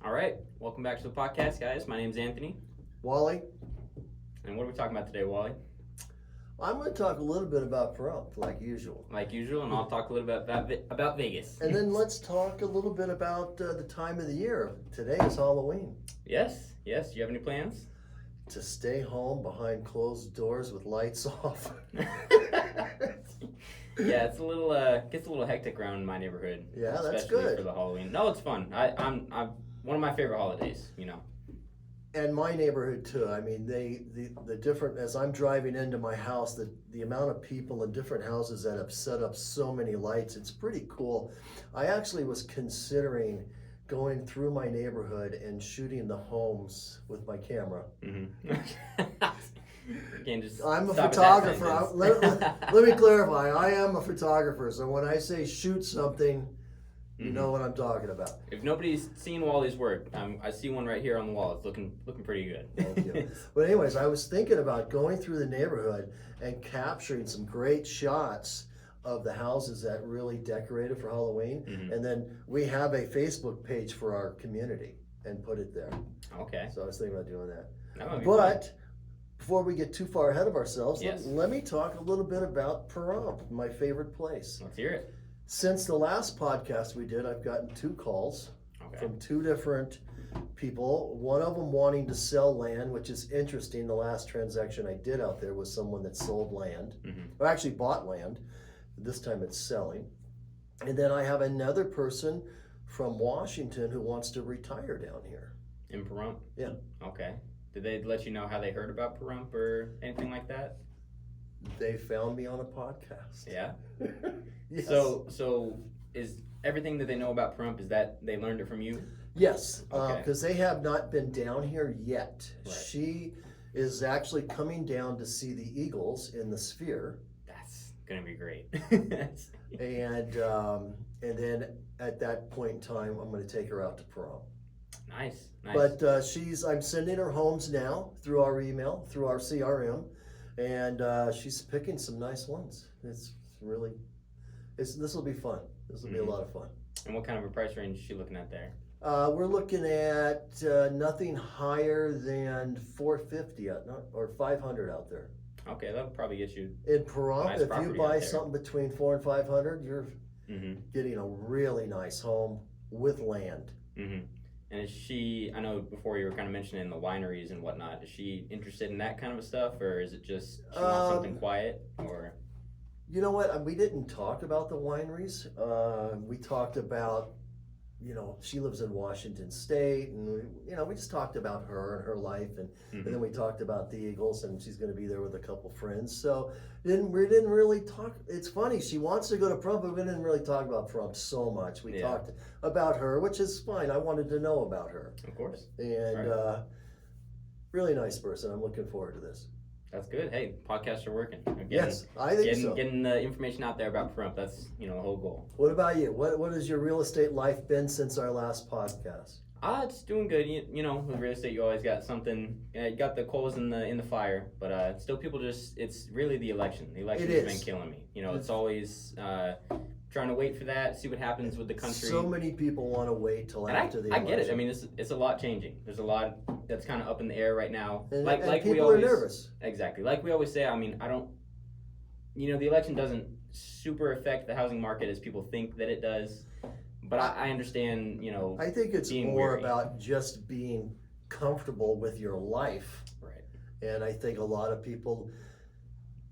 All right, welcome back to the podcast, guys. My name's Anthony, Wally, and what are we talking about today, Wally? I'm going to talk a little bit about Pahrump, like usual. Like usual, and I'll talk a little bit about Vegas. And then let's talk a little bit about the time of the year. Today is Halloween. Yes. Do you have any plans? To stay home behind closed doors with lights off. Yeah, it's a little gets a little hectic around my neighborhood. Yeah, that's especially good. for the Halloween. No, it's fun. I'm one of my favorite holidays. And my neighborhood too. I mean, the different, as I'm driving into my house, the amount of people in different houses that have set up so many lights, it's pretty cool. I actually was considering going through my neighborhood and shooting the homes with my camera. Mm-hmm. I'm a photographer. Let me clarify. I am a photographer. So when I say shoot something, you know what I'm talking about. If nobody's seen Wally's work, I see one right here on the wall. It's looking pretty good. Thank you. But anyways, I was thinking about going through the neighborhood and capturing some great shots of the houses that really decorated for Halloween. Mm-hmm. And then we have a Facebook page for our community and put it there. Okay. So I was thinking about doing that. That might be But fun. before we get too far ahead of ourselves, Yes. let me talk a little bit about Pahrump, my favorite place. Let's hear it. Since the last podcast we did, I've gotten 2 calls from 2 different people. One of them wanting to sell land, which is interesting. The last transaction I did out there was someone that sold land, or actually bought land. This time it's selling. And then I have another person from Washington who wants to retire down here. In Pahrump? Yeah. Okay. Did they let you know how they heard about Pahrump or anything like that? They found me on a podcast. Yeah. Yes. So is everything that they know about Pahrump, is that they learned it from you? Yes, Okay. because they have not been down here yet. Right. She is actually coming down to see the Eagles in the Sphere. That's gonna be great. And then at that point in time, I'm going to take her out to Pahrump. Nice. But I'm sending her homes now through our email, through our CRM, and she's picking some nice ones. This will be fun. This will be a lot of fun. And what kind of a price range is she looking at there? We're looking at nothing higher than $450 or $500 out there. Okay, that'll probably get you. In Pahrump, Nice if you property buy out there. something between $400 and $500, you're Mm-hmm. getting a really nice home with land. Mm-hmm. And is she? I know before you were kind of mentioning the wineries and whatnot. Is she interested in that kind of stuff, or is it just she wants something quiet? Or you know what? We didn't talk about the wineries. We talked about, she lives in Washington State, and we just talked about her and her life, and then we talked about the Eagles, and she's going to be there with a couple friends. So we didn't really talk. It's funny. She wants to go to Pahrump, but we didn't really talk about Pahrump so much. We talked about her, which is fine. I wanted to know about her. Of course. And really nice person. I'm looking forward to this. That's good. Hey, podcasts are working. Yes, I think so. Getting the information out there about Pahrump, that's the whole goal. What about you? What has your real estate life been since our last podcast? It's doing good. With real estate, you always got something. You got the coals in the fire, but still, people it's really the election. The election has been killing me. It's always trying to wait for that, see what happens with the country. So many people want to wait till after the election. I get it. I mean, it's a lot changing. There's a lot that's kind of up in the air right now. And people we always, are nervous. Exactly. Like we always say, I mean, I don't. The election doesn't super affect the housing market as people think that it does. But I understand, I think it's more weary. about just being comfortable with your life. Right. And I think a lot of people,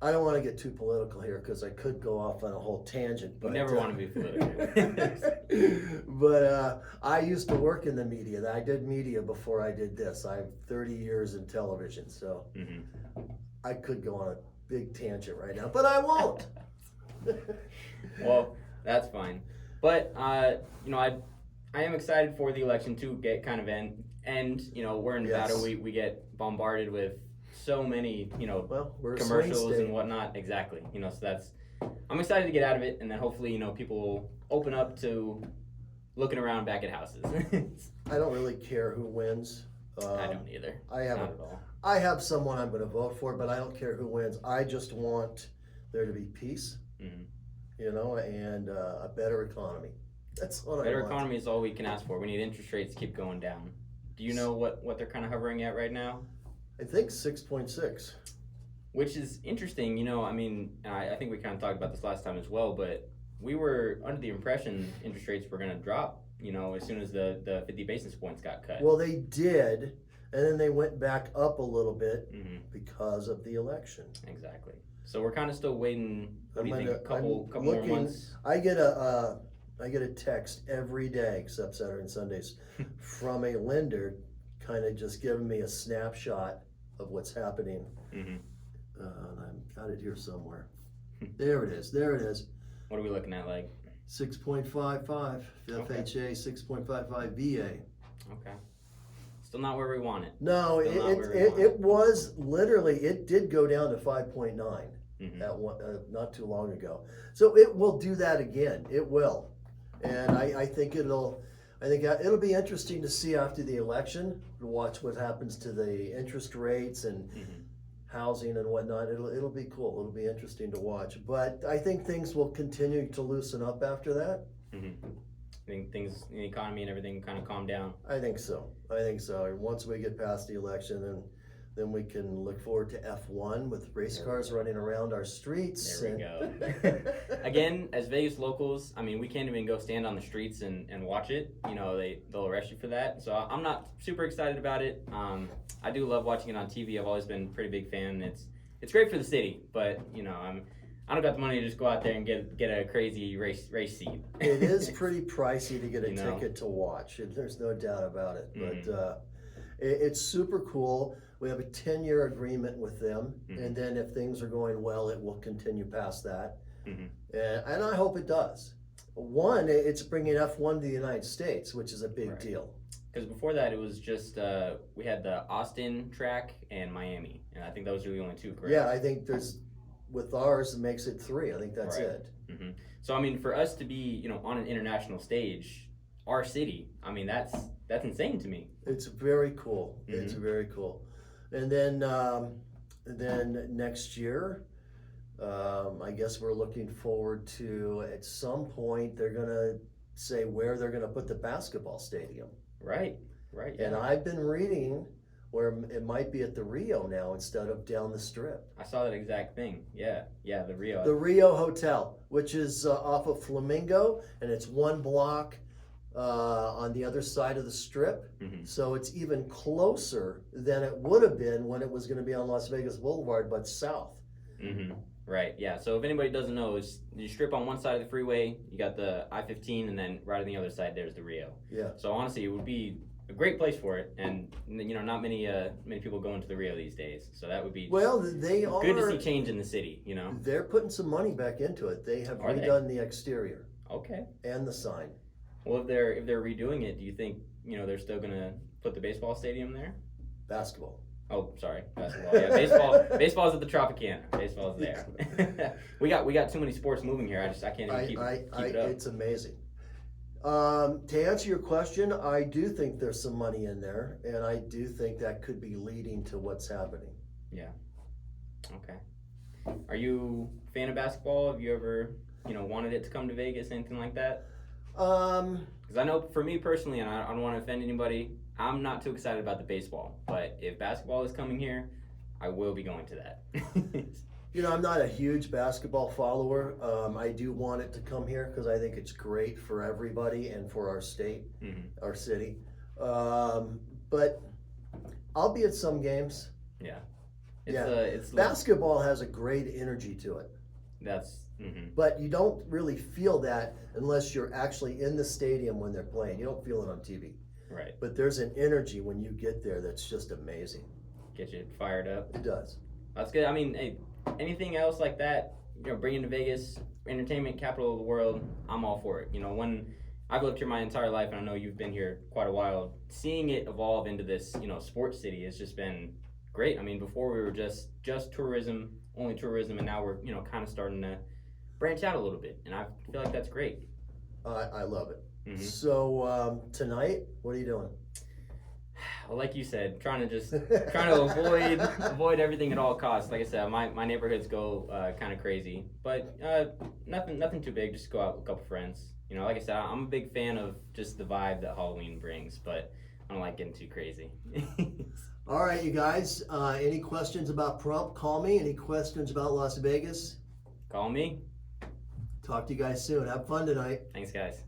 I don't want to get too political here because I could go off on a whole tangent. But you never want to be political. But I used to work in the media. I did media before I did this. I have 30 years in television, so I could go on a big tangent right now, but I won't. Well, that's fine. But I am excited for the election to get kind of end. We're in Nevada. We get bombarded with so many we're commercials and whatnot. Exactly. So I'm excited to get out of it, and then hopefully people will open up to looking around back at houses. I don't really care who wins. I don't either. Not at all. I have someone I'm going to vote for, but I don't care who wins. I just want there to be peace, and a better economy. That's what Better I want. economy is all we can ask for. We need interest rates to keep going down. Do you know what they're kind of hovering at right now? I think 6.6. Which is interesting, I mean, I think we kind of talked about this last time as well, but we were under the impression interest rates were going to drop, as soon as the 50 basis points got cut. Well, they did, and then they went back up a little bit Mm-hmm. because of the election. Exactly. So we're kind of still waiting. What do you think? A couple I'm more months? I get a text every day, except Saturday and Sundays, from a lender, kind of just giving me a snapshot of what's happening. Mm-hmm. I've got it here somewhere. There it is. What are we looking at, like? 6.55 FHA, 6.55 VA. Okay. Still not where we want it. No, it was literally, it did go down to 5.9 Mm-hmm. at one, not too long ago. So it will do that again. It will, and I think it'll be interesting to see after the election, to watch what happens to the interest rates and Mm-hmm. housing and whatnot. It'll be cool. It'll be interesting to watch. But I think things will continue to loosen up after that. Mm-hmm. I think things in the economy and everything kind of calm down. I think so. Once we get past the election, then we can look forward to F1 with race cars running around our streets. There we go. Again, as Vegas locals, I mean, we can't even go stand on the streets and watch it. They'll arrest you for that. So I'm not super excited about it. I do love watching it on TV. I've always been a pretty big fan. It's great for the city, but I don't got the money to just go out there and get a crazy race seat. It is pretty pricey to get a ticket to watch. There's no doubt about it. Mm-hmm. But it's super cool. We have a 10-year agreement with them, Mm-hmm. and then if things are going well, it will continue past that. Mm-hmm. And I hope it does. One, it's bringing F1 to the United States, which is a big deal. Because before that, it was just we had the Austin track and Miami, and I think those are the only two. Correct? Yeah, I think with ours, it makes it 3. I think that's it. Mm-hmm. So I mean, for us to be on an international stage, our city, I mean, that's insane to me. It's very cool. Mm-hmm. It's very cool. And then next year, I guess we're looking forward to, at some point, they're gonna say where they're gonna put the basketball stadium. Right. Yeah. And I've been reading where it might be at the Rio now instead of down the Strip. I saw that exact thing. Yeah, the Rio. The Rio Hotel, which is off of Flamingo, and it's one block on the other side of the Strip. Mm-hmm. So it's even closer than it would have been when it was going to be on Las Vegas Boulevard, but south. Mm-hmm. Right, yeah. So if anybody doesn't know, is you strip on one side of the freeway, you got the I-15, and then right on the other side there's the Rio. Yeah. So honestly, it would be a great place for it, and not many people go into the Rio these days. So that would be they are good to see change in the city. They're putting some money back into it. They have redone the exterior. Okay. And the sign. Well, if they're redoing it, do you think they're still gonna put the baseball stadium there? Basketball. Oh, sorry, basketball. Yeah, baseball's at the Tropicana. Baseball's there. we got too many sports moving here. I can't even keep it up. It's amazing. To answer your question, I do think there's some money in there, and I do think that could be leading to what's happening. Yeah. Okay. Are you a fan of basketball? Have you ever, wanted it to come to Vegas, anything like that? Because I know for me personally, and I don't want to offend anybody, I'm not too excited about the baseball. But if basketball is coming here, I will be going to that. I'm not a huge basketball follower. I do want it to come here because I think it's great for everybody and for our state, our city. But I'll be at some games. Yeah. It's basketball has a great energy to it. But you don't really feel that unless you're actually in the stadium when they're playing. You don't feel it on TV. Right. But there's an energy when you get there that's just amazing. Get you fired up. It does. That's good. I mean, hey, anything else like that, bringing to Vegas, entertainment capital of the world, I'm all for it. When I've lived here my entire life, and I know you've been here quite a while, seeing it evolve into this, sports city has just been great. I mean, before we were just tourism, only tourism, and now we're, kind of starting to branch out a little bit, and I feel like that's great. I love it. Mm-hmm. So tonight, what are you doing? Well, like you said, trying to avoid everything at all costs. Like I said, my neighborhoods go kind of crazy, but nothing too big. Just go out with a couple friends. You know, like I said, I'm a big fan of just the vibe that Halloween brings, but I don't like getting too crazy. All right, you guys. Any questions about Pahrump? Call me. Any questions about Las Vegas? Call me. Talk to you guys soon. Have fun tonight. Thanks, guys.